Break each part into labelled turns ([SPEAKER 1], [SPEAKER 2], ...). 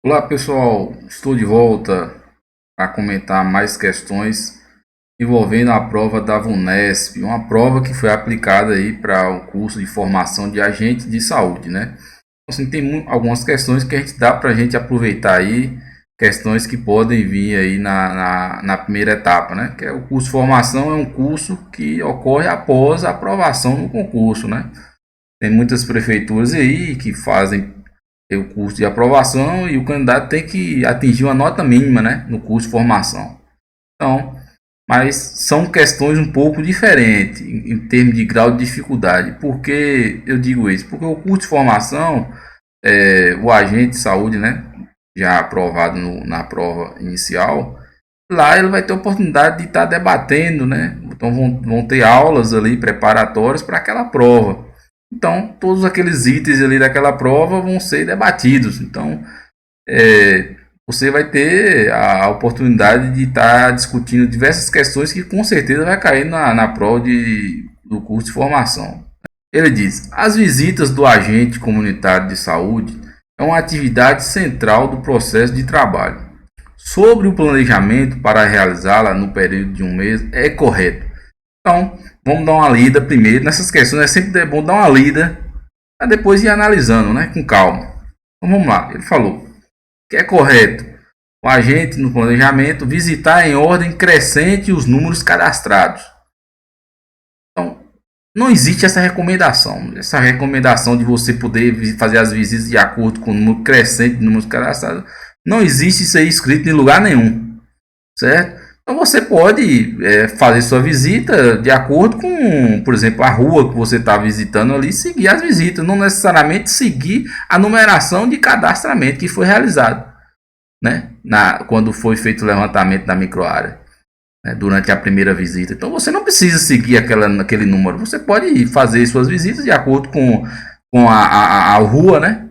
[SPEAKER 1] Olá pessoal, estou de volta para comentar mais questões envolvendo a prova da VUNESP, uma prova que foi aplicada aí para o curso de formação de agente de saúde, né? Assim, tem algumas questões que a gente dá para a gente aproveitar aí, questões que podem vir aí na primeira etapa, né? Que é o curso de formação, é um curso que ocorre após a aprovação no concurso, né? Tem muitas prefeituras aí que fazem o curso de aprovação e o candidato tem que atingir uma nota mínima, né, no curso de formação. Então, mas são questões um pouco diferentes em termos de grau de dificuldade. Por que eu digo isso? Porque o curso de formação, o agente de saúde, né, já aprovado na prova inicial, lá ele vai ter a oportunidade de estar debatendo, né? Então vão ter aulas ali preparatórias para aquela prova. Então, todos aqueles itens ali daquela prova vão ser debatidos. Então, você vai ter a oportunidade de estar discutindo diversas questões que com certeza vai cair na prova do curso de formação. Ele diz: as visitas do agente comunitário de saúde é uma atividade central do processo de trabalho. Sobre o planejamento para realizá-la no período de um mês é correto. Então, vamos dar uma lida primeiro. Nessas questões é sempre bom dar uma lida para depois ir analisando, né, com calma. Então vamos lá. Ele falou que é correto o agente no planejamento visitar em ordem crescente os números cadastrados. Então, não existe essa recomendação. Essa recomendação de você poder fazer as visitas de acordo com o número crescente de números cadastrados. Não existe isso aí escrito em lugar nenhum, certo? Então você pode fazer sua visita de acordo com, por exemplo, a rua que você está visitando ali, seguir as visitas, não necessariamente seguir a numeração de cadastramento que foi realizado, né? Quando foi feito o levantamento da microárea, né? Durante a primeira visita. Então você não precisa seguir aquele número, você pode fazer suas visitas de acordo com a rua, né?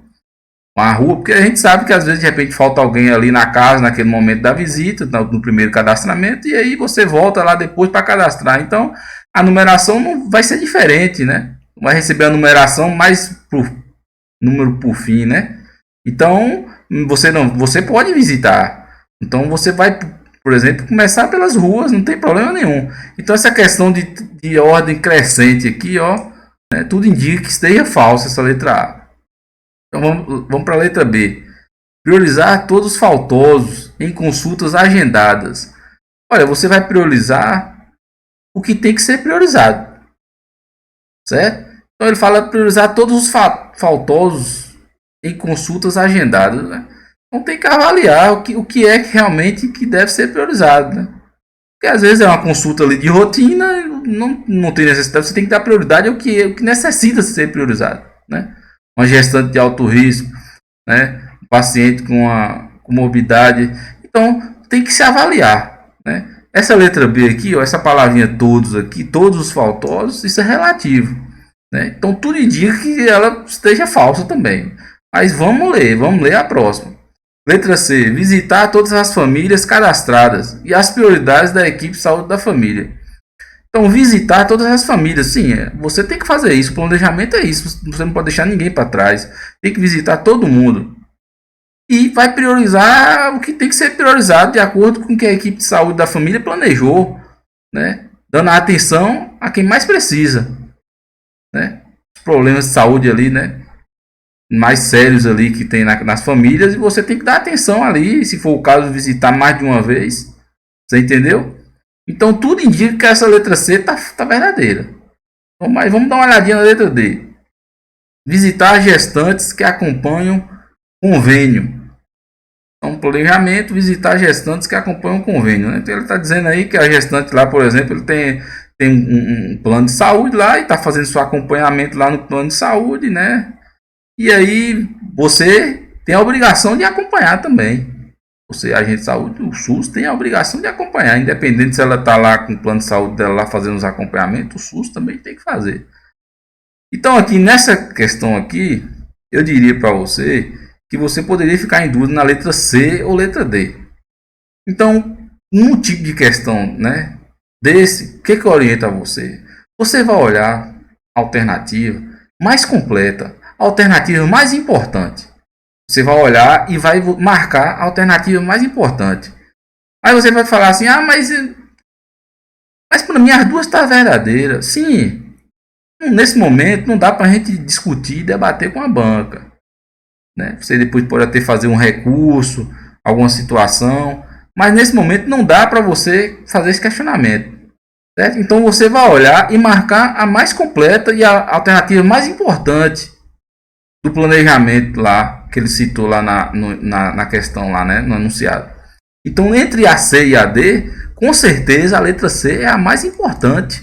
[SPEAKER 1] Uma rua, porque a gente sabe que às vezes de repente falta alguém ali na casa naquele momento da visita, no primeiro cadastramento, e aí você volta lá depois para cadastrar. Então a numeração não vai ser diferente, né? Vai receber a numeração mais por número por fim, né? Então você pode visitar. Então você vai, por exemplo, começar pelas ruas, não tem problema nenhum. Então essa questão de ordem crescente aqui, ó, né, tudo indica que esteja falsa essa letra A. Então vamos para a letra B. Priorizar todos os faltosos em consultas agendadas. Olha, você vai priorizar o que tem que ser priorizado, certo? Então ele fala priorizar todos os faltosos em consultas agendadas, né? Então tem que avaliar o que é que realmente que deve ser priorizado, né? Porque às vezes é uma consulta ali de rotina, não tem necessidade, você tem que dar prioridade o que necessita ser priorizado, né? Uma gestante de alto risco, né? Um paciente com uma comorbidade. Então, tem que se avaliar, né? Essa letra B aqui, ó, essa palavrinha todos aqui, todos os faltosos, isso é relativo, né? Então, tudo indica que ela esteja falsa também. Mas vamos ler a próxima. Letra C. Visitar todas as famílias cadastradas e as prioridades da equipe de saúde da família. Então, visitar todas as famílias, sim, você tem que fazer isso. O planejamento é isso. Você não pode deixar ninguém para trás. Tem que visitar todo mundo. E vai priorizar o que tem que ser priorizado de acordo com o que a equipe de saúde da família planejou, né? Dando atenção a quem mais precisa, né? Os problemas de saúde ali, né? Mais sérios ali que tem nas famílias e você tem que dar atenção ali, se for o caso, visitar mais de uma vez. Você entendeu? Então tudo indica que essa letra C tá verdadeira. Então, mas vamos dar uma olhadinha na letra D. Visitar gestantes que acompanham convênio. Então, planejamento, visitar gestantes que acompanham o convênio, né? Então, ele está dizendo aí que a gestante lá, por exemplo, ele tem um plano de saúde lá e está fazendo seu acompanhamento lá no plano de saúde, né? E aí você tem a obrigação de acompanhar também. Você, agente de saúde, o SUS tem a obrigação de acompanhar, independente se ela está lá com o plano de saúde dela lá fazendo os acompanhamentos, o SUS também tem que fazer. Então, aqui nessa questão aqui, eu diria para você que você poderia ficar em dúvida na letra C ou letra D. Então, num tipo de questão, né, desse, o que orienta você? Você vai olhar a alternativa mais completa, a alternativa mais importante. Você vai olhar e vai marcar a alternativa mais importante. Aí você vai falar assim, mas para mim as duas estão verdadeiras. Sim, nesse momento não dá para a gente discutir e debater com a banca. Né? Você depois pode até fazer um recurso, alguma situação, mas nesse momento não dá para você fazer esse questionamento. Certo? Então você vai olhar e marcar a mais completa e a alternativa mais importante do planejamento lá, que ele citou lá na questão lá, né, no enunciado. Então entre a C e a D, com certeza a letra C é a mais importante.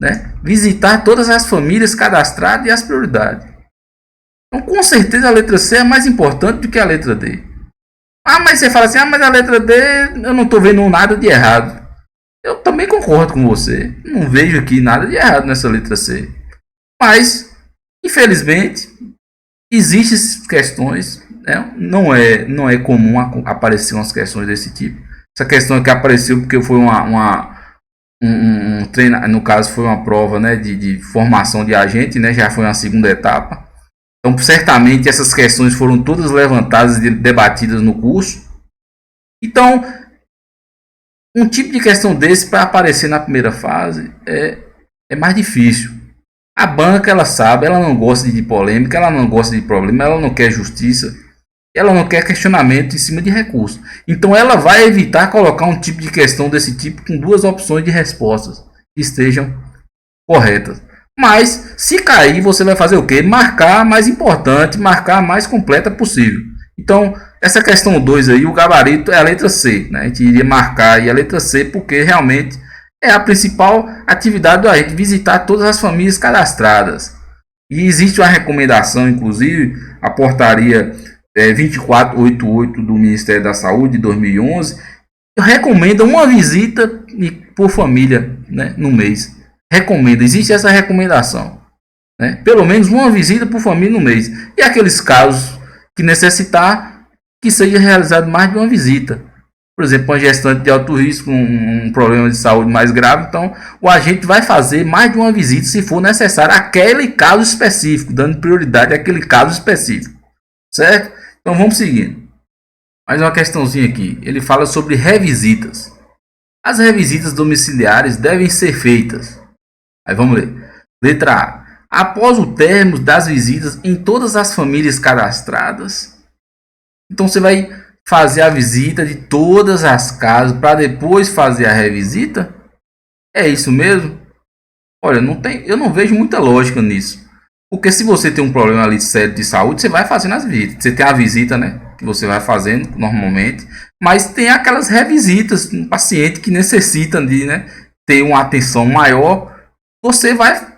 [SPEAKER 1] Né? Visitar todas as famílias cadastradas e as prioridades. Então com certeza a letra C é mais importante do que a letra D. Mas você fala assim, mas a letra D eu não estou vendo nada de errado. Eu também concordo com você. Não vejo aqui nada de errado nessa letra C. Mas, infelizmente, existem questões. Né? Não é comum aparecer umas questões desse tipo. Essa questão aqui apareceu porque foi um treino, no caso foi uma prova, né, de formação de agente, né, já foi uma segunda etapa. Então, certamente essas questões foram todas levantadas e debatidas no curso. Então, um tipo de questão desse para aparecer na primeira fase é mais difícil. A banca, ela sabe, ela não gosta de polêmica, ela não gosta de problema, ela não quer justiça, ela não quer questionamento em cima de recurso. Então ela vai evitar colocar um tipo de questão desse tipo com duas opções de respostas que estejam corretas. Mas se cair, você vai fazer o quê? Marcar a mais importante, marcar a mais completa possível. Então, essa questão 2 aí, o gabarito é a letra C. Né? A gente iria marcar aí a letra C porque realmente é a principal atividade do agente, visitar todas as famílias cadastradas. E existe uma recomendação, inclusive, a portaria 2488 do Ministério da Saúde de 2011, recomenda uma visita por família, né, no mês. Recomenda, existe essa recomendação. Né? Pelo menos uma visita por família no mês. E aqueles casos que necessitar que seja realizado mais de uma visita. Por exemplo, uma gestante de alto risco, um problema de saúde mais grave, então o agente vai fazer mais de uma visita se for necessário aquele caso específico, dando prioridade àquele caso específico. Certo? Então vamos seguindo. Mais uma questãozinha aqui. Ele fala sobre revisitas. As revisitas domiciliares devem ser feitas. Aí vamos ler. Letra A. Após o término das visitas em todas as famílias cadastradas. Então você vai fazer a visita de todas as casas para depois fazer a revisita? É isso mesmo? Olha, eu não vejo muita lógica nisso. Porque se você tem um problema ali sério de saúde, você vai fazendo as visitas. Você tem a visita, né? Que você vai fazendo normalmente. Mas tem aquelas revisitas, um paciente que necessita de, né, ter uma atenção maior. Você vai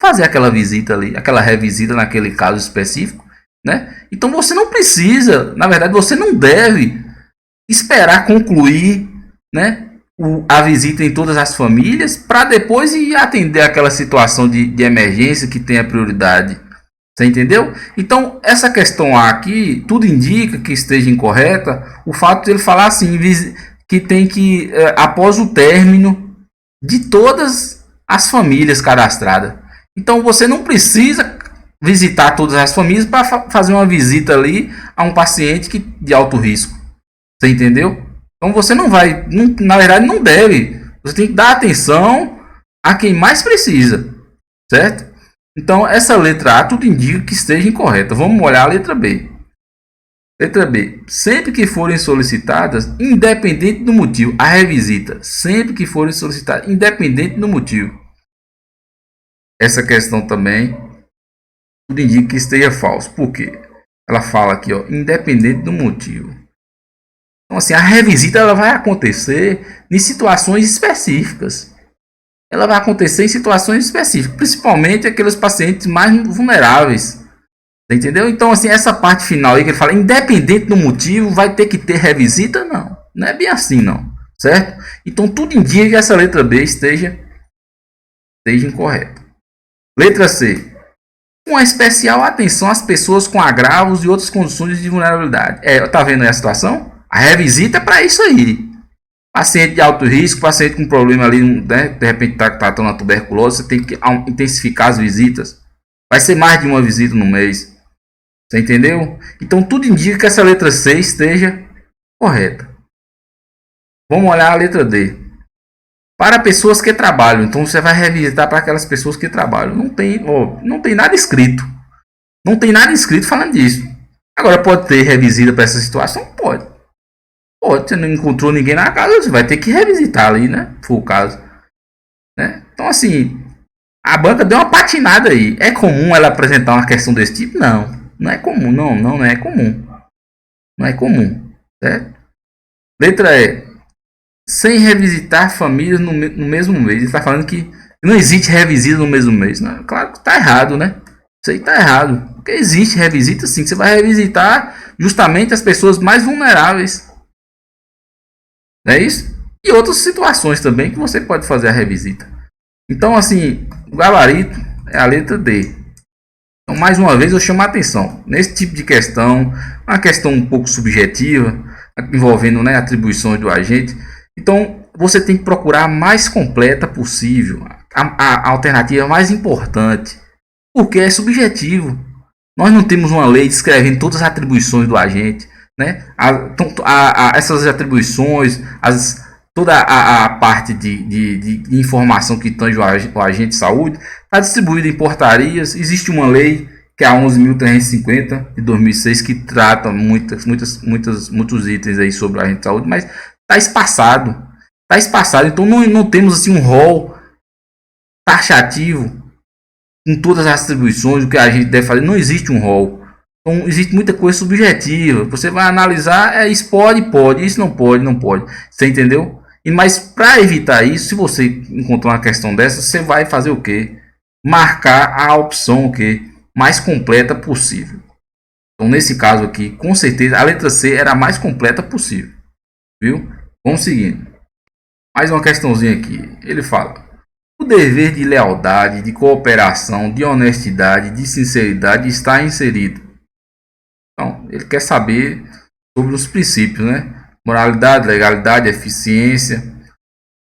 [SPEAKER 1] fazer aquela visita ali, aquela revisita naquele caso específico. Né? Então você não precisa, na verdade você não deve esperar concluir, né, a visita em todas as famílias para depois ir atender aquela situação de emergência que tenha prioridade. Você entendeu? Então essa questão aqui, tudo indica que esteja incorreta o fato de ele falar assim, que tem que, após o término de todas as famílias cadastradas. Então você não precisa visitar todas as famílias para fazer uma visita ali a um paciente de alto risco. Você entendeu? Então você não vai, na verdade não deve. Você tem que dar atenção a quem mais precisa. Certo? Então essa letra A tudo indica que esteja incorreta. Vamos olhar a letra B. Letra B. Sempre que forem solicitadas, independente do motivo, a revisita. Sempre que forem solicitadas, independente do motivo. Essa questão também tudo indica que esteja falso. Por quê? Ela fala aqui, ó, independente do motivo. Então, assim, a revisita ela vai acontecer em situações específicas. Ela vai acontecer em situações específicas, principalmente aqueles pacientes mais vulneráveis. Entendeu? Então, assim, essa parte final aí que ele fala, independente do motivo, vai ter que ter revisita? Não. Não é bem assim, não. Certo? Então, tudo indica que essa letra B esteja incorreta. Letra C. Com especial atenção às pessoas com agravos e outras condições de vulnerabilidade. Tá vendo aí a situação? A revisita é para isso aí. Paciente de alto risco, paciente com problema ali, né, de repente está tratando a tuberculose, você tem que intensificar as visitas. Vai ser mais de uma visita no mês. Você entendeu? Então tudo indica que essa letra C esteja correta. Vamos olhar a letra D. Para pessoas que trabalham. Então você vai revisitar para aquelas pessoas que trabalham. Não tem nada escrito. Não tem nada escrito falando disso. Agora pode ter revisita para essa situação? Pode. Pode. Você não encontrou ninguém na casa, você vai ter que revisitar ali, né? Se for o caso. Né? Então assim, a banca deu uma patinada aí. É comum ela apresentar uma questão desse tipo? Não. Não é comum. Não é comum. Não é comum. Certo? Letra E. Sem revisitar famílias no mesmo mês. Ele está falando que não existe revisita no mesmo mês. Né? Claro que está errado, né? Isso aí está errado. Porque existe revisita sim. Você vai revisitar justamente as pessoas mais vulneráveis. Não é isso? E outras situações também que você pode fazer a revisita. Então, assim, o gabarito é a letra D. Então, mais uma vez, eu chamo a atenção. Nesse tipo de questão, uma questão um pouco subjetiva, envolvendo, né, atribuições do agente. Então, você tem que procurar a mais completa possível, a alternativa mais importante, porque é subjetivo. Nós não temos uma lei descrevendo todas as atribuições do agente, né? Essas atribuições, toda a parte de informação que tange o agente de saúde está distribuída em portarias. Existe uma lei que é a 11.350 de 2006 que trata muitos itens aí sobre o agente de saúde, mas está espaçado. Então não temos assim um rol taxativo com todas as atribuições, o que a gente deve fazer. Não existe um rol. Então existe muita coisa subjetiva. Você vai analisar, isso pode, isso não pode. Você entendeu? Mas para evitar isso, se você encontrar uma questão dessa, você vai fazer o quê? Marcar a opção o quê? Mais completa possível. Então nesse caso aqui, com certeza a letra C era a mais completa possível. Viu? Vamos seguindo. Mais uma questãozinha aqui. Ele fala: o dever de lealdade, de cooperação, de honestidade, de sinceridade está inserido. Então, ele quer saber sobre os princípios, né? Moralidade, legalidade, eficiência.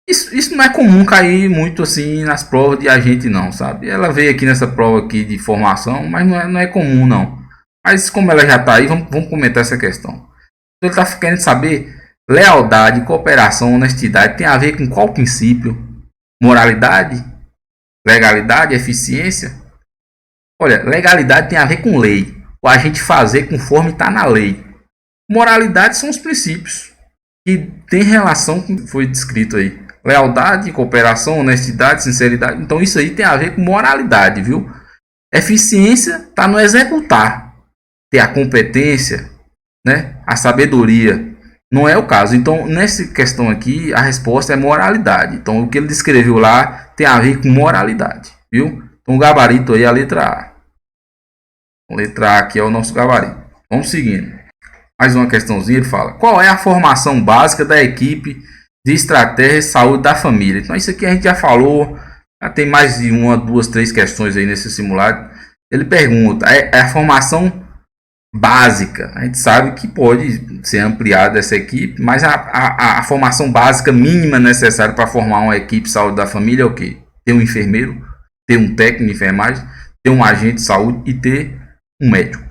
[SPEAKER 1] Isso não é comum cair muito assim nas provas de agente, não, sabe? Ela veio aqui nessa prova aqui de formação, mas não é comum, não. Mas como ela já está aí, vamos comentar essa questão. Então, ele está querendo saber: lealdade, cooperação, honestidade tem a ver com qual princípio? Moralidade, legalidade, eficiência? Olha, legalidade tem a ver com lei, o agente fazer conforme está na lei. Moralidade são os princípios que tem relação com o que foi descrito aí. Lealdade, cooperação, honestidade, sinceridade. Então isso aí tem a ver com moralidade, viu? Eficiência está no executar, ter a competência, né? A sabedoria. Não é o caso. Então, nessa questão aqui, a resposta é moralidade. Então, o que ele descreveu lá tem a ver com moralidade, viu? Então, o gabarito aí é a letra A. A letra A aqui é o nosso gabarito. Vamos seguindo. Mais uma questãozinha, ele fala: qual é a formação básica da equipe de estratégia de saúde da família? Então, isso aqui a gente já falou. Já tem mais de uma, duas, três questões aí nesse simulado. Ele pergunta: é a formação básica. A gente sabe que pode ser ampliada essa equipe, mas a formação básica mínima necessária para formar uma equipe de saúde da família é o quê? Ter um enfermeiro, ter um técnico de enfermagem, ter um agente de saúde e ter um médico.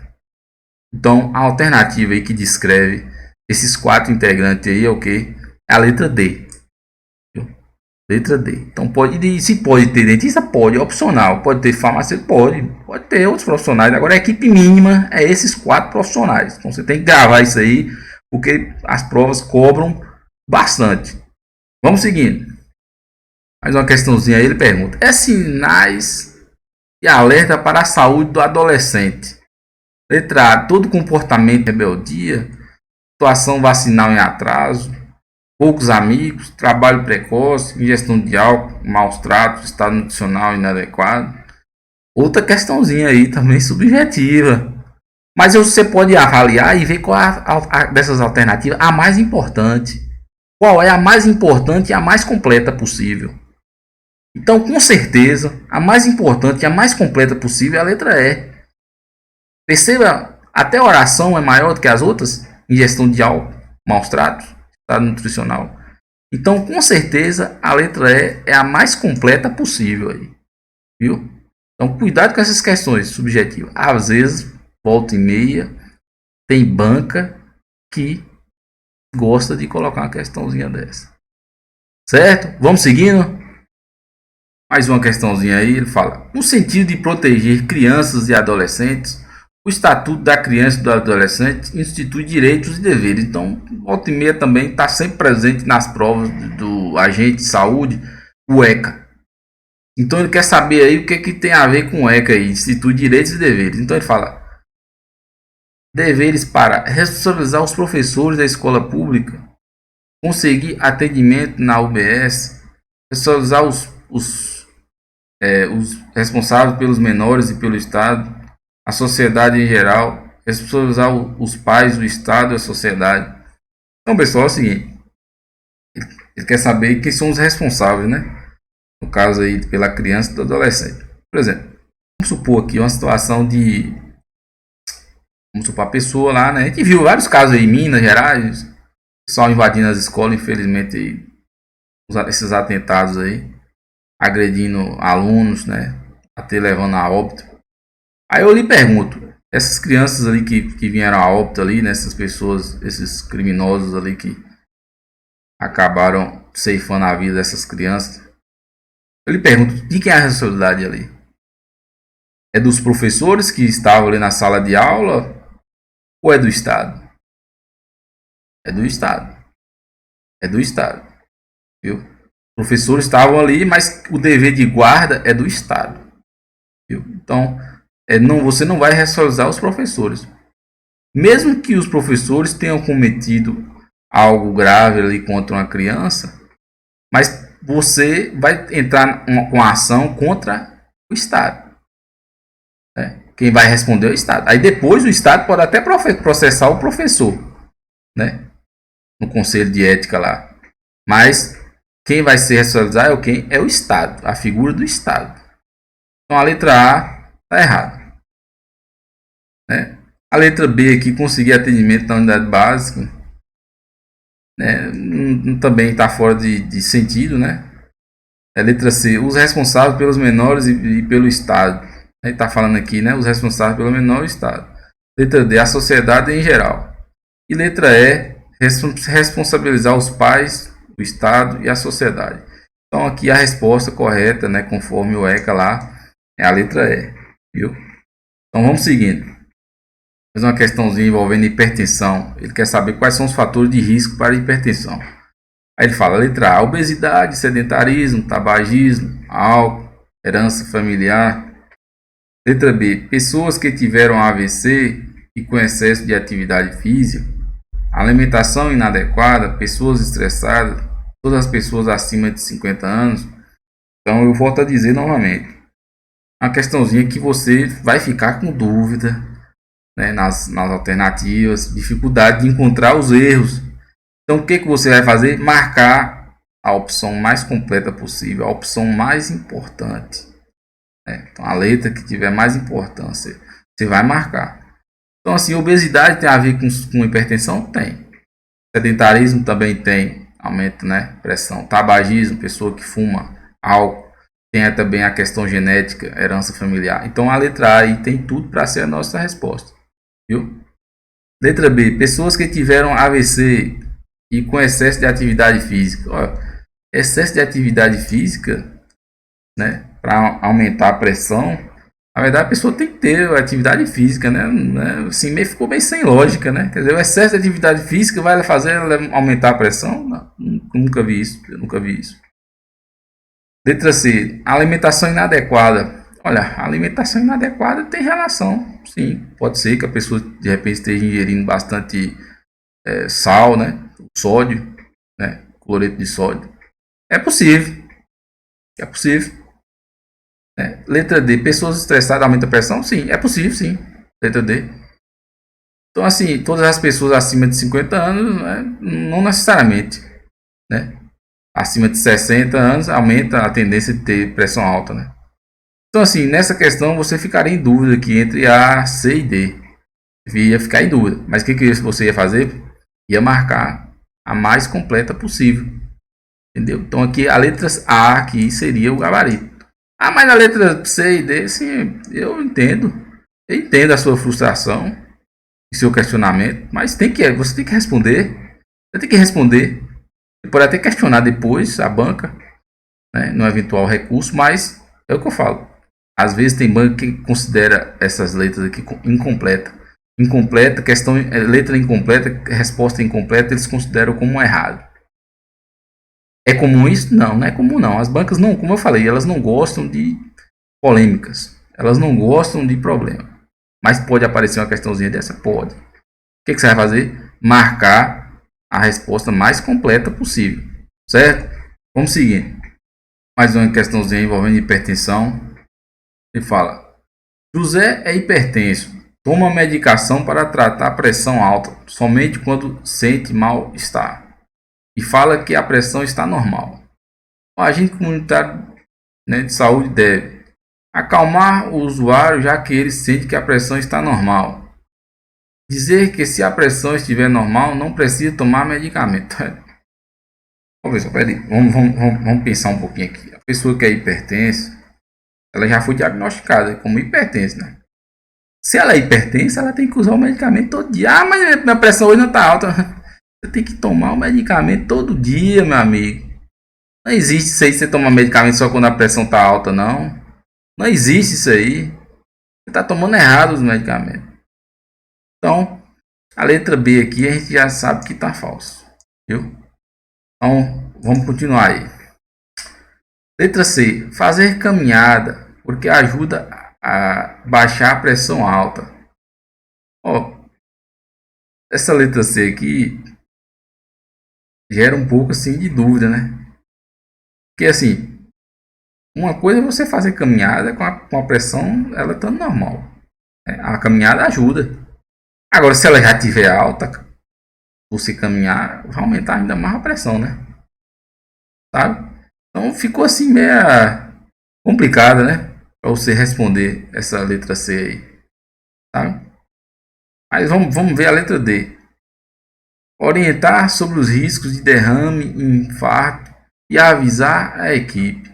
[SPEAKER 1] Então, a alternativa aí que descreve esses 4 integrantes aí é o quê? É a letra D. Letra D. Então, se pode ter dentista? Pode, é opcional. Pode ter farmacêutico? Pode ter outros profissionais. Agora, a equipe mínima é esses 4 profissionais. Então, você tem que gravar isso aí, porque as provas cobram bastante. Vamos seguindo. Mais uma questãozinha aí, ele pergunta: é sinais e alerta para a saúde do adolescente? Letra A: todo comportamento de rebeldia, situação vacinal em atraso, poucos amigos, trabalho precoce, ingestão de álcool, maus tratos, estado nutricional inadequado. Outra questãozinha aí também subjetiva. Mas você pode avaliar e ver qual é dessas alternativas a mais importante. Qual é a mais importante e a mais completa possível. Então, com certeza, a mais importante e a mais completa possível é a letra E. Perceba, até a oração é maior do que as outras. Ingestão de álcool, maus tratos, estado nutricional. Então, com certeza, a letra E é a mais completa possível aí, viu? Então, cuidado com essas questões subjetivas. Às vezes, volta e meia, tem banca que gosta de colocar uma questãozinha dessa. Certo? Vamos seguindo? Mais uma questãozinha aí, ele fala: no sentido de proteger crianças e adolescentes, o Estatuto da Criança e do Adolescente institui direitos e deveres. Então, volta e meia também está sempre presente nas provas do agente de saúde, o ECA. Então, ele quer saber aí o que tem a ver com o ECA aí, institui direitos e deveres. Então, ele fala: deveres para responsabilizar os professores da escola pública, conseguir atendimento na UBS, responsabilizar os responsáveis pelos menores e pelo Estado, a sociedade em geral, responsabilizar os pais, o Estado e a sociedade. Então, pessoal, é o seguinte: ele quer saber quem são os responsáveis, né? No caso aí, pela criança e do adolescente. Por exemplo, vamos supor aqui uma situação de. Vamos supor a pessoa lá, né? A gente viu vários casos aí em Minas Gerais, pessoal invadindo as escolas, infelizmente, aí, esses atentados aí, agredindo alunos, né? Até levando a óbito. Aí eu lhe pergunto, essas crianças ali que vieram a óbito ali, né? Essas pessoas, esses criminosos ali que acabaram ceifando a vida dessas crianças, eu lhe pergunto, de quem é a responsabilidade ali? É dos professores que estavam ali na sala de aula ou é do Estado? É do Estado. É do Estado. Viu? Os professores estavam ali, mas o dever de guarda é do Estado. Viu? Então, você não vai responsabilizar os professores. Mesmo que os professores tenham cometido algo grave ali contra uma criança, mas você vai entrar com a ação contra o Estado. Né? Quem vai responder é o Estado. Aí depois o Estado pode até processar o professor, né? No conselho de ética lá. Mas quem vai ser responsabilizado é o Estado, a figura do Estado. Então a letra A está errada. Né? A letra B aqui, conseguir atendimento na unidade básica, né? Também está fora de sentido, né? A letra C, os responsáveis pelos menores e pelo Estado. Ele está falando aqui, né? Os responsáveis pelo menor Estado. Letra D, a sociedade em geral. E letra E, responsabilizar os pais, o Estado e a sociedade. Então aqui a resposta correta, né? Conforme o ECA lá, é a letra E. Viu? Então vamos seguindo. Mais uma questãozinha envolvendo hipertensão. Ele quer saber quais são os fatores de risco para a hipertensão. Aí ele fala, letra A, obesidade, sedentarismo, tabagismo, álcool, herança familiar. Letra B, pessoas que tiveram AVC e com excesso de atividade física, alimentação inadequada, pessoas estressadas, todas as pessoas acima de 50 anos. Então eu volto a dizer novamente, uma questãozinha que você vai ficar com dúvida, né, nas alternativas, dificuldade de encontrar os erros. Então o que você vai fazer? Marcar a opção mais completa possível, a opção mais importante. Então a letra que tiver mais importância, você vai marcar. Então assim, obesidade tem a ver com hipertensão? Tem. Sedentarismo também tem, aumento, né, pressão. Tabagismo, pessoa que fuma álcool. Tem também a questão genética, herança familiar. Então a letra A aí tem tudo para ser a nossa resposta. Viu? Letra B, pessoas que tiveram AVC e com excesso de atividade física. Excesso de atividade física, né, para aumentar a pressão, na verdade a pessoa tem que ter atividade física, né? Assim, ficou bem sem lógica, né? Quer dizer, o excesso de atividade física vai fazer ela aumentar a pressão? Não, nunca vi isso, eu nunca vi isso. Letra C, alimentação inadequada. Olha, a alimentação inadequada tem relação, sim. Pode ser que a pessoa de repente esteja ingerindo bastante sal, né? Sódio, né? Cloreto de sódio. É possível. É possível. Letra D, pessoas estressadas aumentam a pressão? Sim, é possível, sim. Letra D. Então, assim, todas as pessoas acima de 50 anos, né, não necessariamente, né? Acima de 60 anos aumenta a tendência de ter pressão alta, né? Então, assim, nessa questão você ficaria em dúvida aqui entre A, C e D. Ia ficar em dúvida. Mas o que você ia fazer? Ia marcar a mais completa possível. Entendeu? Então aqui a letra A aqui seria o gabarito. Ah, mas a letra C e D, sim, eu entendo. Eu entendo a sua frustração e seu questionamento, mas você tem que responder. Você tem que responder. Você pode até questionar depois a banca, né, no eventual recurso, mas é o que eu falo. Às vezes tem banco que considera essas letras aqui incompleta. Incompleta, questão, letra incompleta, resposta incompleta, eles consideram como errado. É comum isso? Não, não é comum não. As bancas não, como eu falei, elas não gostam de polêmicas. Elas não gostam de problema. Mas pode aparecer uma questãozinha dessa? Pode. O que você vai fazer? Marcar a resposta mais completa possível. Certo? Vamos seguir. Mais uma questãozinha envolvendo hipertensão. Ele fala: José é hipertenso. Toma medicação para tratar a pressão alta somente quando sente mal-estar. E fala que a pressão está normal. O agente comunitário, né, de saúde deve acalmar o usuário, já que ele sente que a pressão está normal. Dizer que se a pressão estiver normal, não precisa tomar medicamento. Vamos pensar um pouquinho aqui. A pessoa que é hipertensa, ela já foi diagnosticada como hipertensa, né? Se ela é hipertensa, ela tem que usar o medicamento todo dia. Ah, mas minha pressão hoje não está alta. Você tem que tomar o medicamento todo dia, meu amigo. Não existe isso aí, você tomar medicamento só quando a pressão está alta, não. Não existe isso aí. Você está tomando errado os medicamentos. Então, a letra B aqui a gente já sabe que está falso. Viu? Então, vamos continuar aí. Letra C. Fazer caminhada, porque ajuda a baixar a pressão alta. Ó, essa letra C aqui gera um pouco assim de dúvida, né? Porque assim, uma coisa é você fazer caminhada com a pressão ela estando normal. A caminhada ajuda. Agora, se ela já estiver alta, você caminhar, vai aumentar ainda mais a pressão, né? Sabe? Então ficou assim meia complicada, né? Para você responder essa letra C aí. Sabe? Mas vamos ver a letra D. Orientar sobre os riscos de derrame e infarto e avisar a equipe.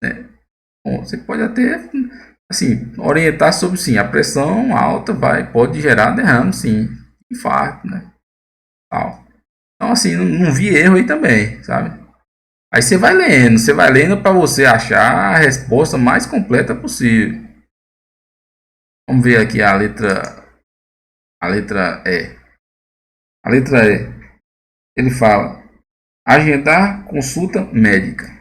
[SPEAKER 1] Né? Bom, você pode até assim, orientar sobre sim, a pressão alta pode gerar derrame, sim, infarto, né? Tal. Então assim, não vi erro aí também, sabe? Aí você vai lendo para você achar a resposta mais completa possível. Vamos ver aqui a letra E. A letra E, ele fala: agendar consulta médica.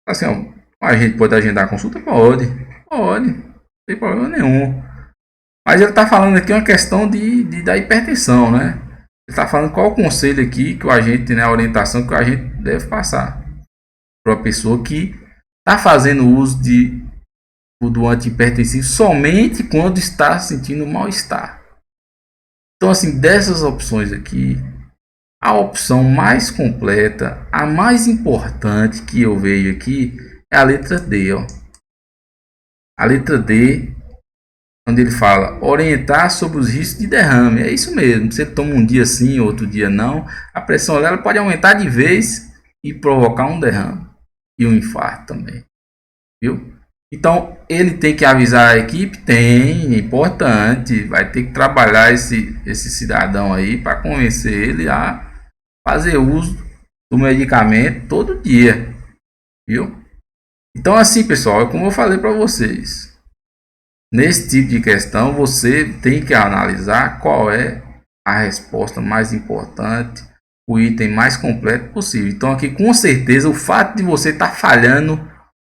[SPEAKER 1] Assim, ó, a gente pode agendar consulta? Pode, não tem problema nenhum. Mas ele está falando aqui uma questão da hipertensão, né? Ele está falando qual o conselho aqui que o agente, né, a orientação que o agente deve passar para uma pessoa que está fazendo uso do antihipertensivo somente quando está sentindo mal-estar. Então, assim, dessas opções aqui, a opção mais completa, a mais importante que eu vejo aqui é a letra D, ó. A letra D, onde ele fala orientar sobre os riscos de derrame. É isso mesmo. Você toma um dia sim, outro dia não, a pressão dela pode aumentar de vez e provocar um derrame e um infarto também, viu? Então ele tem que avisar a equipe, é importante, vai ter que trabalhar esse cidadão aí para convencer ele a fazer uso do medicamento todo dia, viu? Então assim, pessoal, é como eu falei para vocês. Nesse tipo de questão, você tem que analisar qual é a resposta mais importante, o item mais completo possível. Então, aqui com certeza, o fato de você estar falhando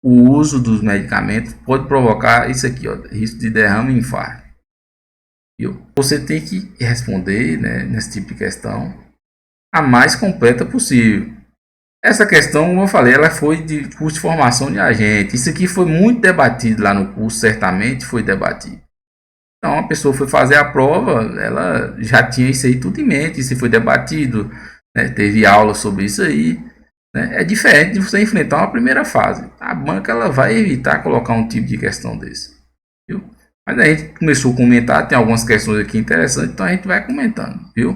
[SPEAKER 1] o uso dos medicamentos pode provocar isso aqui, ó, risco de derrame e infarto. Você tem que responder, né, nesse tipo de questão a mais completa possível. Essa questão, como eu falei, ela foi de curso de formação de agente. Isso aqui foi muito debatido lá no curso, certamente foi debatido. Então, a pessoa foi fazer a prova, ela já tinha isso aí tudo em mente, isso foi debatido, né? Teve aula sobre isso aí. Né? É diferente de você enfrentar uma primeira fase. A banca ela vai evitar colocar um tipo de questão desse. Viu? Mas a gente começou a comentar, tem algumas questões aqui interessantes, então a gente vai comentando. Viu?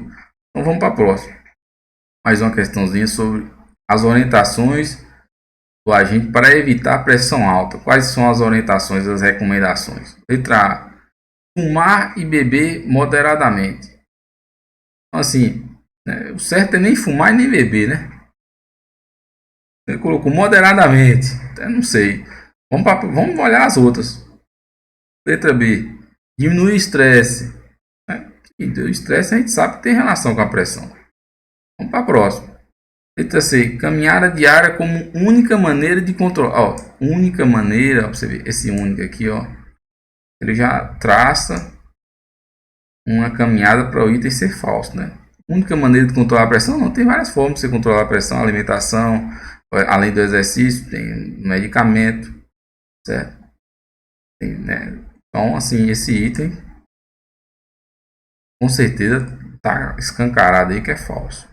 [SPEAKER 1] Então vamos para a próxima. Mais uma questãozinha sobre as orientações do agente para evitar pressão alta. Quais são as orientações, as recomendações? Letra A. Fumar e beber moderadamente. Então, assim, né, o certo é nem fumar e nem beber, né? Ele colocou moderadamente. Eu não sei. Vamos olhar as outras. Letra B. Diminuir o estresse. Né? E o estresse a gente sabe que tem relação com a pressão. Vamos para a próxima. Letra C. Caminhada diária como única maneira de controlar. Ó, única maneira. Ó, você ver, esse único aqui, ó. Ele já traça uma caminhada para o item ser falso, né? Única maneira de controlar a pressão? Não, tem várias formas de você controlar a pressão, alimentação, além do exercício, tem medicamento, certo? Tem, né? Então, assim, esse item com certeza tá escancarado aí que é falso.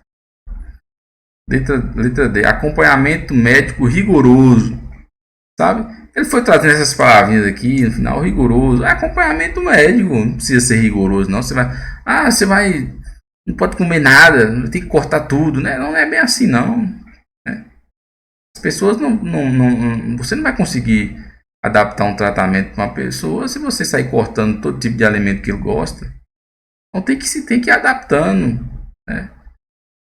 [SPEAKER 1] Letra D, acompanhamento médico rigoroso, sabe? Ele foi trazendo essas palavrinhas aqui no final, rigoroso. É acompanhamento médico, não precisa ser rigoroso, não. Você vai, não pode comer nada, tem que cortar tudo, né? Não é bem assim, não. Né? As pessoas você não vai conseguir adaptar um tratamento para uma pessoa se você sair cortando todo tipo de alimento que ele gosta. Então tem que ir adaptando, né?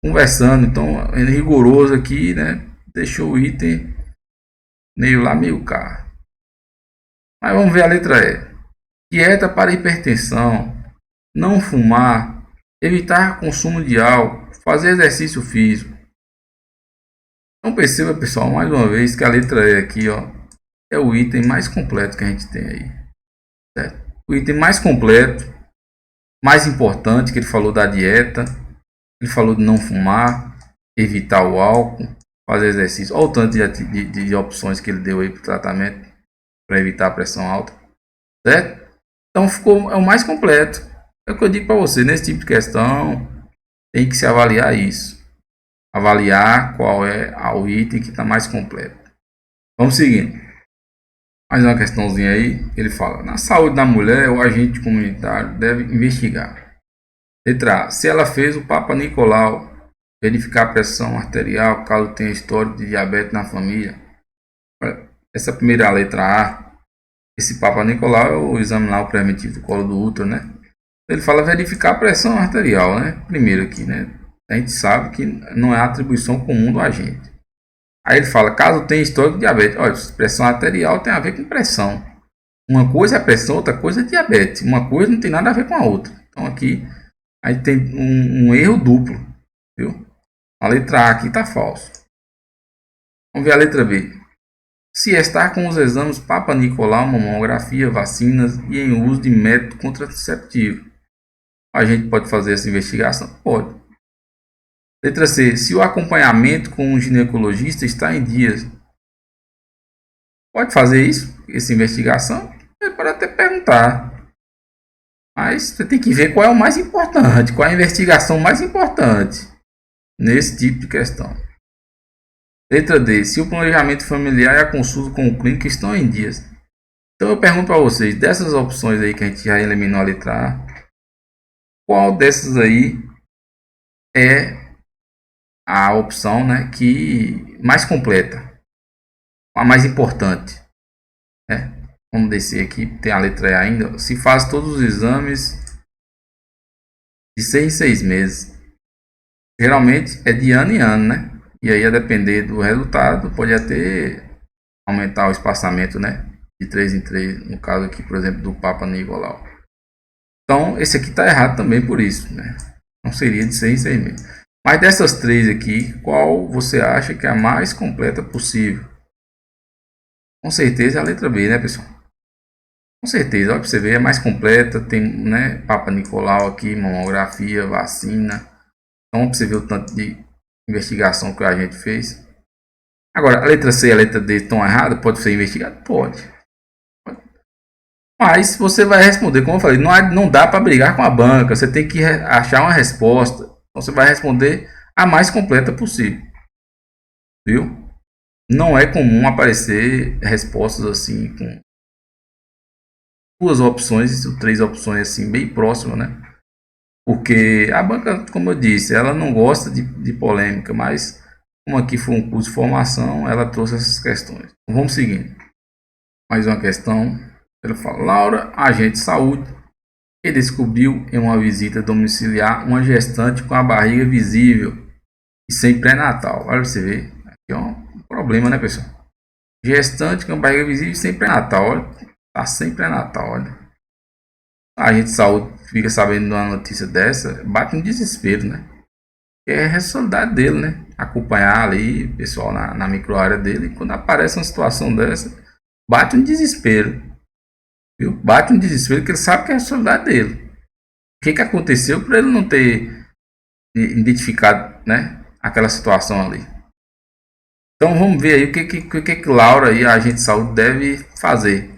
[SPEAKER 1] Conversando. Então, é rigoroso aqui, né? Deixou o item meio lá, meio cá. Mas vamos ver a letra E. Dieta para hipertensão, não fumar, evitar consumo de álcool, fazer exercício físico. Então perceba, pessoal, mais uma vez que a letra E aqui, ó, é o item mais completo que a gente tem aí. Certo? O item mais completo, mais importante, que ele falou da dieta, ele falou de não fumar, evitar o álcool, fazer exercício. Olha o tanto de opções que ele deu aí para o tratamento para evitar a pressão alta. Certo? Então é o mais completo. É o que eu digo para você, nesse tipo de questão tem que se avaliar isso. Avaliar qual é o item que está mais completo. Vamos seguindo. Mais uma questãozinha aí. Ele fala: na saúde da mulher, o agente comunitário deve investigar. Letra A. Se ela fez o Papa Nicolau, verificar a pressão arterial, caso tenha histórico de diabetes na família. Essa primeira letra A, esse Papa Nicolau é o exame lá, o preventivo do colo do útero, né? Ele fala verificar a pressão arterial, né? Primeiro aqui, né? A gente sabe que não é atribuição comum do agente. Aí ele fala, caso tenha histórico de diabetes. Olha, pressão arterial tem a ver com pressão. Uma coisa é pressão, outra coisa é diabetes. Uma coisa não tem nada a ver com a outra. Então aqui a gente tem um erro duplo, viu? A letra A aqui está falso. Vamos ver a letra B. Se estar com os exames Papa Nicolau, mamografia, vacinas e em uso de método contraceptivo, a gente pode fazer essa investigação? Pode. Letra C. Se o acompanhamento com um ginecologista está em dias, pode fazer isso? Essa investigação? Você pode até perguntar. Mas você tem que ver qual é o mais importante, qual é a investigação mais importante nesse tipo de questão. Letra D. Se o planejamento familiar e a consulta com o clínico estão em dias. Então eu pergunto para vocês, dessas opções aí que a gente já eliminou a letra A, qual dessas aí é a opção, né, que mais completa, a mais importante, né? Vamos descer aqui, tem a letra E ainda. Se faz todos os exames de 6 em 6 meses. Geralmente é de ano em ano, né? E aí a depender do resultado, pode até aumentar o espaçamento, né? De 3 em 3, no caso aqui, por exemplo, do Papa Nicolau. Então, esse aqui está errado também por isso, né? Não seria de 6 em 6 meses. Mas dessas três aqui, qual você acha que é a mais completa possível? Com certeza é a letra B, né, pessoal? Com certeza, olha para você ver, é mais completa, tem, né, Papa Nicolau aqui, mamografia, vacina. Então, para você ver o tanto de investigação que a gente fez. Agora, a letra C e a letra D estão erradas? Pode ser investigado? Pode. Mas você vai responder, como eu falei, não dá para brigar com a banca, você tem que achar uma resposta. Então, você vai responder a mais completa possível. Viu? Não é comum aparecer respostas assim com duas opções ou três opções assim bem próximas, né? Porque a banca, como eu disse, ela não gosta de polêmica, mas Como aqui foi um curso de formação, ela trouxe essas questões. Então, vamos seguindo. Mais uma questão. Ele fala: Laura, agente de saúde, que descobriu em uma visita domiciliar uma gestante com a barriga visível e sem pré-natal. Olha pra você ver. Aqui é um problema, né, pessoal? Gestante com a barriga visível e sem pré-natal. Olha, tá sem pré-natal, olha. A agente de saúde fica sabendo de uma notícia dessa, bate um desespero, né? É a responsabilidade dele, né? Acompanhar ali o pessoal na microárea dele. E quando aparece uma situação dessa, bate um desespero. Viu? Bate um desespero que ele sabe que é a responsabilidade dele. O que aconteceu para ele não ter identificado, né, aquela situação ali? Então vamos ver aí o que Laura e a agente de saúde deve fazer.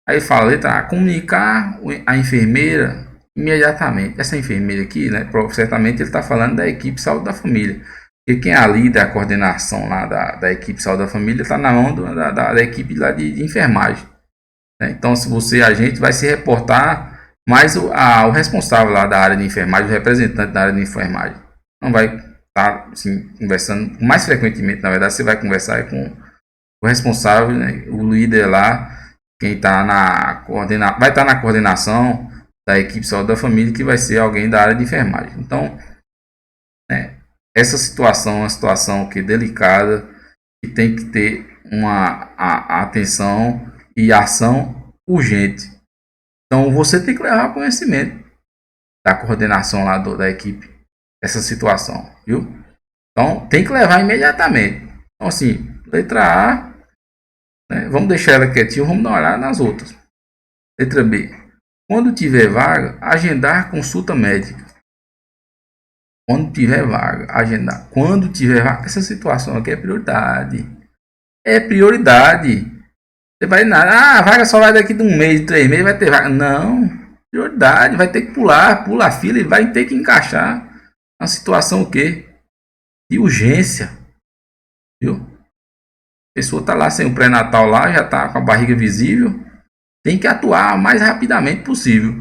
[SPEAKER 1] Aí fala, letra A, comunicar a enfermeira imediatamente. Essa enfermeira aqui, né, certamente ele está falando da equipe de saúde da família. Porque quem é a líder, a coordenação lá da equipe de saúde da família está na mão da equipe lá de enfermagem. Né? Então, se você, a gente vai se reportar mais o responsável lá da área de enfermagem, o representante da área de enfermagem. Não vai estar assim, conversando, mais frequentemente, na verdade, você vai conversar com o responsável, né, o líder lá, quem está vai estar na coordenação da equipe de saúde da família, que vai ser alguém da área de enfermagem. Então, né, essa situação é uma situação que é delicada, que tem que ter a atenção e ação urgente. Então, você tem que levar conhecimento da coordenação lá da equipe essa situação, viu? Então, tem que levar imediatamente. Então, assim, letra A, né, vamos deixar ela quietinha, vamos dar uma olhada nas outras. Letra B, quando tiver vaga, agendar consulta médica. Quando tiver vaga, agendar. Quando tiver vaga, essa situação aqui é prioridade. É prioridade. Você vai nada, a vaga só vai daqui de um mês, 3 meses, vai ter vaga. Não, prioridade, vai ter que pula a fila e vai ter que encaixar na situação o quê? De urgência, viu? A pessoa tá lá sem o pré-natal lá, já tá com a barriga visível, tem que atuar o mais rapidamente possível.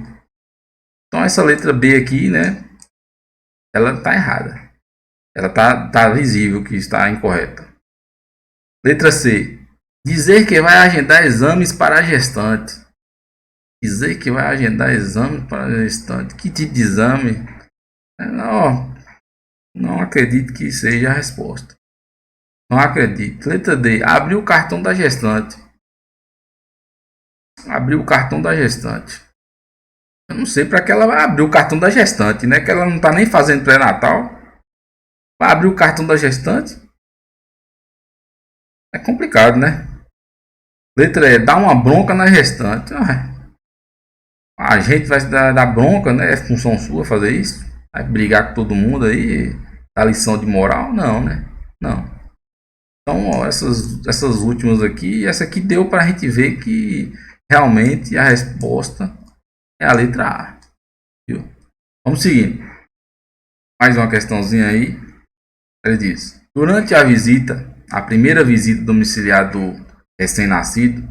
[SPEAKER 1] Então essa letra B aqui, né, ela tá errada. Ela tá visível que está incorreta. Letra C, dizer que vai agendar exames para a gestante. Dizer que vai agendar exames para a gestante. Que tipo de exame? Não acredito que seja a resposta. Não acredito. Letra D. Abrir o cartão da gestante. Abrir o cartão da gestante. Eu não sei para que ela vai abrir o cartão da gestante, né? Que ela não está nem fazendo pré-natal. Vai abrir o cartão da gestante? É complicado, né? Letra E. Dar uma bronca na gestante. A gente vai dar bronca, né? É função sua fazer isso. Vai brigar com todo mundo aí. Dar lição de moral? Não, né? Não. Então, ó, essas últimas aqui, essa aqui deu para a gente ver que realmente a resposta é a letra A. Viu? Vamos seguir. Mais uma questãozinha aí. Ele diz: durante a primeira visita domiciliar do recém-nascido,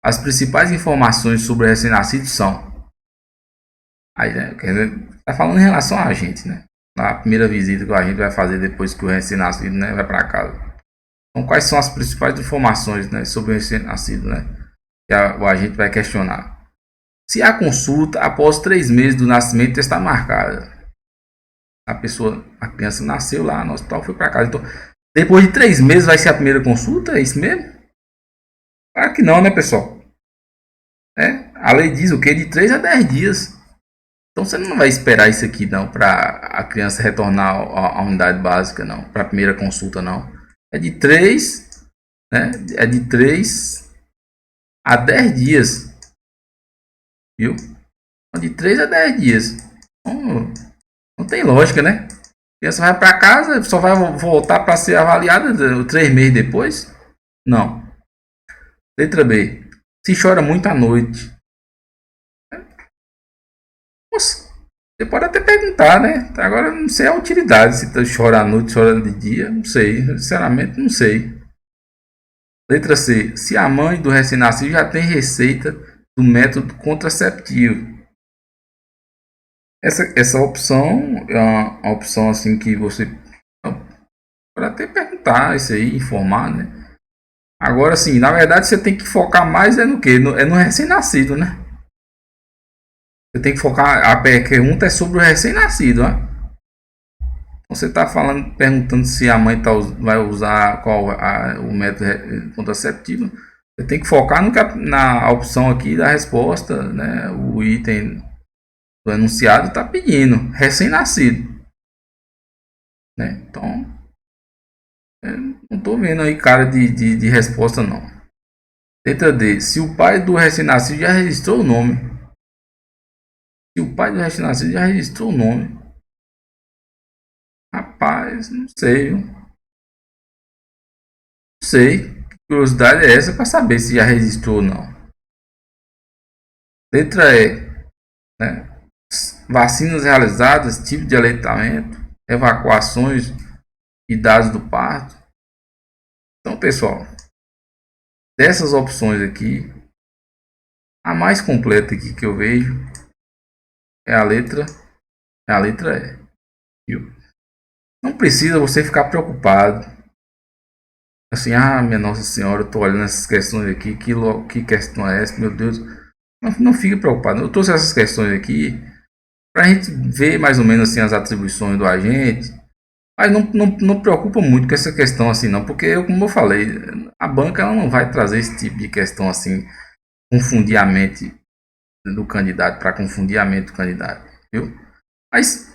[SPEAKER 1] as principais informações sobre o recém-nascido são. Aí, né, tá falando em relação a gente, né? Na primeira visita que a gente vai fazer depois que o recém-nascido, né, vai para casa. Então, quais são as principais informações, né, sobre o recém-nascido, né, que a gente vai questionar? Se a consulta após 3 meses do nascimento está marcada, a criança nasceu lá no hospital, foi para casa. Então, depois de 3 meses vai ser a primeira consulta? É isso mesmo? Claro que não, né, pessoal? A lei diz o quê? De 3 a 10 dias. Então você não vai esperar isso aqui não para a criança retornar à unidade básica, não, para a primeira consulta, não. É de 3, né? É de 3 a 10 dias. Viu? De 3 a 10 dias. Então, não tem lógica, né? A criança vai para casa, só vai voltar para ser avaliada 3 meses depois? Não. Letra B. Se chora muito à noite. Nossa, você pode até perguntar, né? Agora não sei a utilidade. Se chora à noite, chora de dia. Não sei. Sinceramente, não sei. Letra C. Se a mãe do recém-nascido já tem receita do método contraceptivo. Essa opção é uma opção assim que você Para até perguntar isso aí, informar, né? Agora, sim, na verdade, você tem que focar mais no que? É no recém-nascido, né? Você tem que focar, a pergunta é sobre o recém-nascido, né? Você está falando, perguntando se a mãe vai usar o método contraceptivo. Você tem que focar na opção aqui da resposta, né? O item do enunciado está pedindo recém-nascido, né? Então, não estou vendo aí cara de resposta não. Letra D. Se o pai do recém-nascido já registrou o nome. Se o pai do recém-nascido já registrou o nome. Rapaz, não sei, viu? Não sei. Que curiosidade é essa para saber se já registrou ou não. Letra E, né? Vacinas realizadas, tipo de aleitamento, evacuações e dados do parto. Então, pessoal, dessas opções aqui, a mais completa aqui que eu vejo é a letra E. Viu? Não precisa você ficar preocupado. Assim, minha Nossa Senhora, eu tô olhando essas questões aqui, que questão é essa, meu Deus. Não fique preocupado. Eu trouxe essas questões aqui para a gente ver mais ou menos assim as atribuições do agente. Mas não preocupa muito com essa questão assim não, porque como eu falei, a banca ela não vai trazer esse tipo de questão assim, confundir a mente do candidato para confundir a mente do candidato, viu? Mas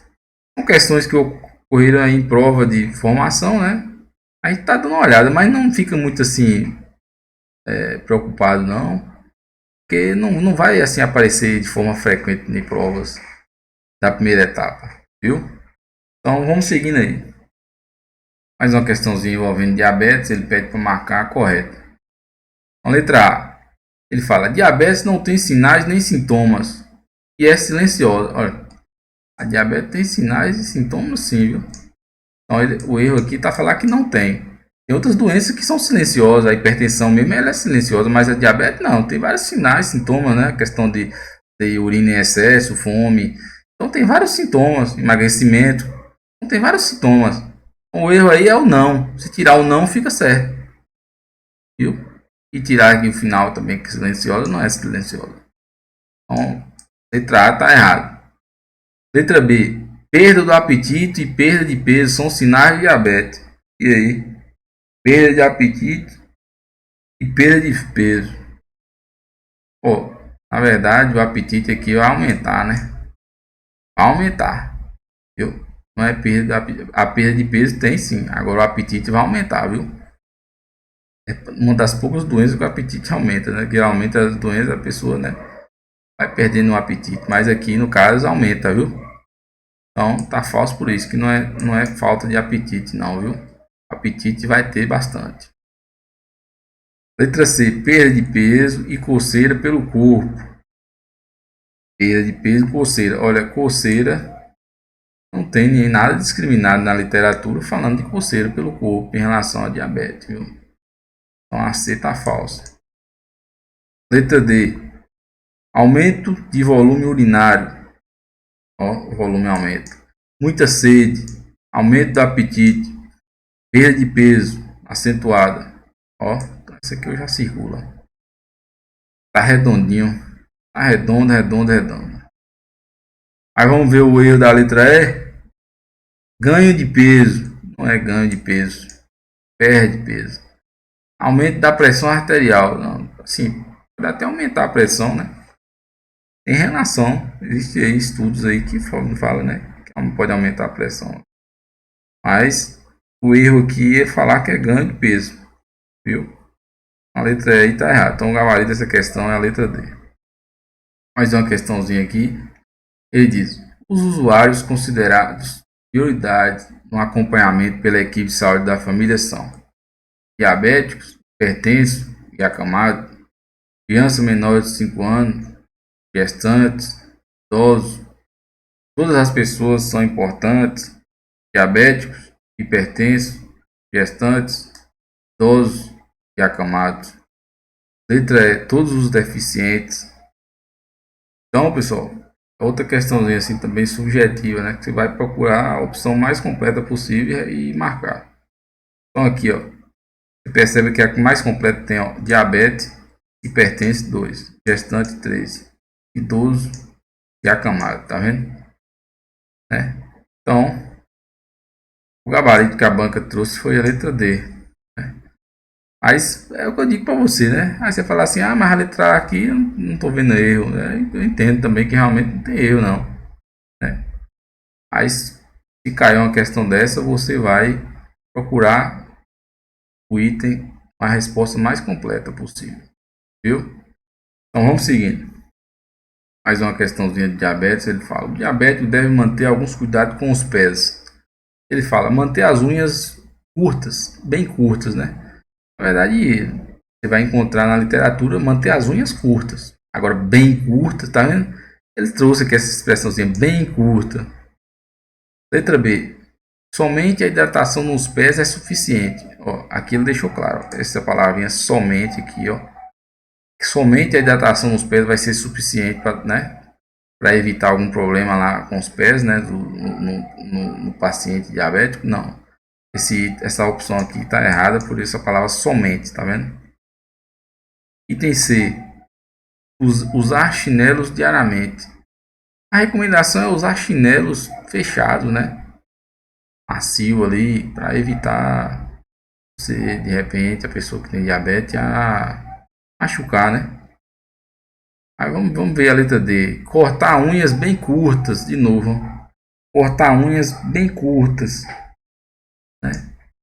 [SPEAKER 1] são questões que ocorreram aí em prova de formação, né? A gente tá dando uma olhada, mas não fica muito assim preocupado não, porque não vai assim aparecer de forma frequente em provas da primeira etapa, viu? Então vamos seguindo aí. Mais uma questãozinha envolvendo diabetes, ele pede para marcar a correta. Então, letra A, ele fala: diabetes não tem sinais nem sintomas e é silenciosa. Olha, a diabetes tem sinais e sintomas sim, viu? Então o erro aqui está falar que não tem. Tem outras doenças que são silenciosas, a hipertensão mesmo ela é silenciosa, mas a diabetes não, tem vários sinais, sintomas, né? A questão de urina em excesso, fome. Então tem vários sintomas, emagrecimento. Então tem vários sintomas. O erro aí é o não. Se tirar o não, fica certo. Viu? E tirar aqui o final também, que silenciosa não é silenciosa. Então, letra A está errado. Letra B. Perda do apetite e perda de peso são sinais de diabetes. E aí? Perda de apetite e perda de peso. Pô, na verdade, o apetite aqui vai aumentar, né? Vai aumentar. Viu? Não é perda, a perda de peso tem sim. Agora o apetite vai aumentar, viu? É uma das poucas doenças que o apetite aumenta, né? Geralmente as doenças a pessoa, né, vai perdendo o apetite, mas aqui no caso aumenta, viu? Então tá falso por isso que não é falta de apetite não, viu? Apetite vai ter bastante. Letra C, perda de peso e coceira pelo corpo. Perda de peso e coceira. Olha, coceira não tem nem nada discriminado na literatura falando de coceira pelo corpo em relação a diabetes, viu? Então a C tá falsa. Letra D, aumento de volume urinário. Ó, o volume aumenta. Muita sede, aumento do apetite, perda de peso acentuada. Ó, essa aqui eu já circula. Tá redondinho. Tá redondo, redondo, redondo. Aí vamos ver o erro da letra E. Ganho de peso. Não é ganho de peso. Perde peso. Aumento da pressão arterial. Não, assim, pode até aumentar a pressão, né? Tem relação. Existem aí estudos aí que falam, né? Que pode aumentar a pressão. Mas o erro aqui é falar que é ganho de peso. Viu? A letra E aí tá errada. Então o gabarito dessa questão é a letra D. Mais uma questãozinha aqui. Ele diz: os usuários considerados prioridade no acompanhamento pela equipe de saúde da família são diabéticos, hipertensos e acamados, crianças menores de 5 anos, gestantes, idosos. Todas as pessoas são importantes: diabéticos, hipertensos, gestantes, idosos e acamados. Letra E, todos os deficientes. Então, pessoal, outra questãozinha assim também subjetiva, né? Que você vai procurar a opção mais completa possível e marcar. Então aqui, ó, você percebe que a que mais completa tem, ó, diabetes, hipertenso 2, gestante 13, idoso e acamado, tá vendo? Né? Então, o gabarito que a banca trouxe foi a letra D. Né? Mas é o que eu digo para você, né? Aí você fala assim, ah, mas a letra A aqui eu não tô vendo erro. Né? Eu entendo também que realmente não tem erro, não. Né? Mas se cair uma questão dessa, você vai procurar o item com a resposta mais completa possível. Viu? Então vamos seguindo. Mais uma questãozinha de diabetes. Ele fala: o diabético deve manter alguns cuidados com os pés. Ele fala: manter as unhas curtas, bem curtas, né? Na verdade, você vai encontrar na literatura manter as unhas curtas. Agora, bem curtas, tá vendo? Ele trouxe aqui essa expressãozinha bem curta. Letra B. Somente a hidratação nos pés é suficiente. Ó, aqui ele deixou claro. Ó, essa palavrinha somente aqui, ó. Somente a hidratação nos pés vai ser suficiente para, né, para evitar algum problema lá com os pés, né, no paciente diabético. Não. Essa opção aqui está errada, por isso a palavra somente, tá vendo? Item C. Usar chinelos diariamente. A recomendação é usar chinelos fechados, né? Macio ali, para evitar você, de repente, a pessoa que tem diabetes a machucar, né? Aí vamos ver a letra D. Cortar unhas bem curtas, de novo. Cortar unhas bem curtas, né?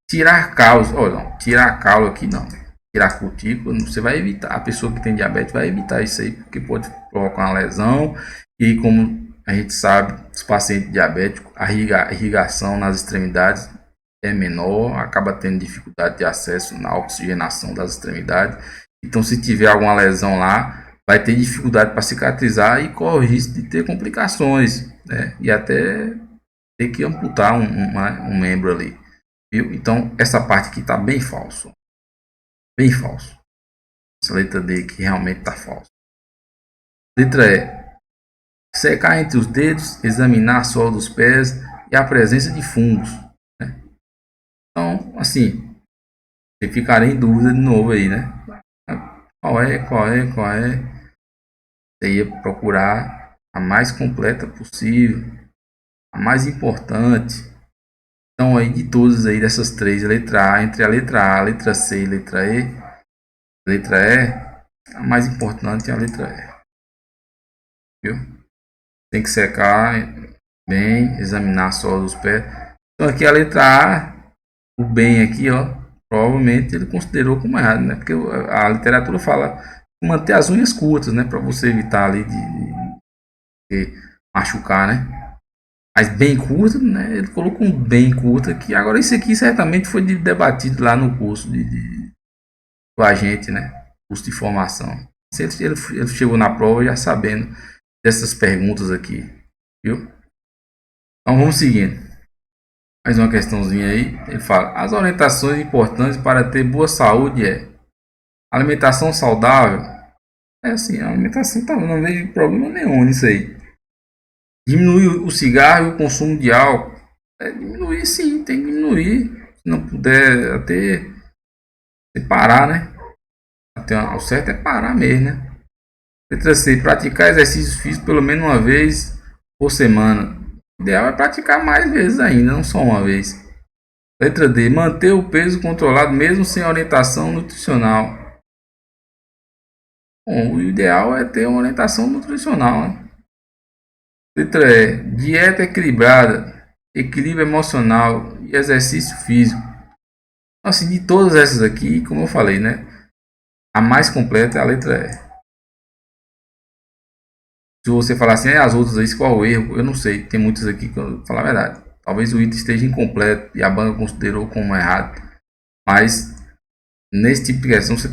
[SPEAKER 1] Tirar calos, oh, não, tirar calo aqui não. Tirar cutícula, você vai evitar. A pessoa que tem diabetes vai evitar isso aí, porque pode provocar uma lesão. E como a gente sabe, os pacientes diabéticos, a irrigação nas extremidades é menor, acaba tendo dificuldade de acesso na oxigenação das extremidades. Então, se tiver alguma lesão lá, vai ter dificuldade para cicatrizar e corre o risco de ter complicações, né? E até ter que amputar um membro ali. Viu? Então, essa parte aqui está bem falso. Bem falso. Essa letra D aqui realmente está falsa. Letra E. Secar entre os dedos, examinar a sola dos pés e a presença de fungos. Né? Então, assim, você ficaria em dúvida de novo aí, né? Qual é? Você ia procurar a mais completa possível, a mais importante. Então, aí de todas aí dessas três, letra A, entre a letra C e letra E, a mais importante é a letra E. Viu? Tem que secar bem, examinar a sola dos pés. Então, aqui a letra A, o bem aqui, ó, provavelmente ele considerou como errado, né? Porque a literatura fala manter as unhas curtas, né? Para você evitar ali de machucar, né? Mas bem curta, né? Ele colocou um bem curta aqui. Agora isso aqui certamente foi debatido lá no curso do agente, né? Curso de formação. Ele chegou na prova já sabendo dessas perguntas aqui, viu? Então vamos seguindo. Mais uma questãozinha aí. Ele fala: as orientações importantes para ter boa saúde é alimentação saudável. É assim, a alimentação tá, não vejo problema nenhum nisso aí. Diminuir o cigarro e o consumo de álcool. Diminuir sim, tem que diminuir. Se não puder até parar, né? Até, o certo é parar mesmo, né? Letra C. Praticar exercício físico pelo menos uma vez por semana. O ideal é praticar mais vezes ainda, não só uma vez. Letra D. Manter o peso controlado mesmo sem orientação nutricional. Bom, o ideal é ter uma orientação nutricional, né? Letra E. Dieta equilibrada, equilíbrio emocional e exercício físico. Assim, de todas essas aqui, como eu falei, né? A mais completa é a letra E. Se você falar assim, as outras aí, qual o erro? Eu não sei. Tem muitas aqui que eu vou falar a verdade. Talvez o item esteja incompleto e a banca considerou como errado. Mas nesse tipo de questão você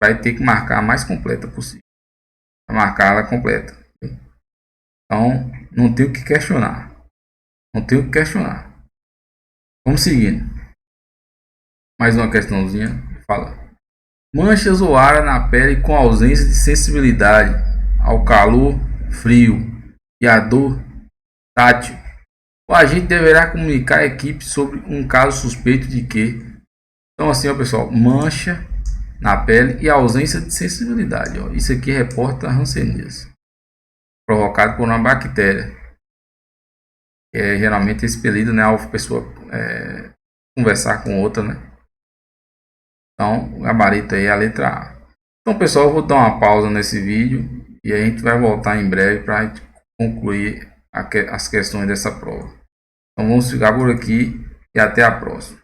[SPEAKER 1] vai ter que marcar a mais completa possível. Para marcar ela completa. Então não tem o que questionar. Não tem o que questionar. Vamos seguindo. Mais uma questãozinha. Fala. Manchas ou área na pele com ausência de sensibilidade ao calor, frio e a dor tátil. O agente deverá comunicar à equipe sobre um caso suspeito de que Então assim, ó, pessoal, mancha na pele e ausência de sensibilidade, ó. Isso aqui reporta hanseníase, provocado por uma bactéria, que é geralmente expelida, né, ao pessoa conversar com outra, né. Então, o gabarito aí é a letra A. Então, pessoal, eu vou dar uma pausa nesse vídeo e a gente vai voltar em breve para concluir as questões dessa prova. Então, vamos ficar por aqui e até a próxima.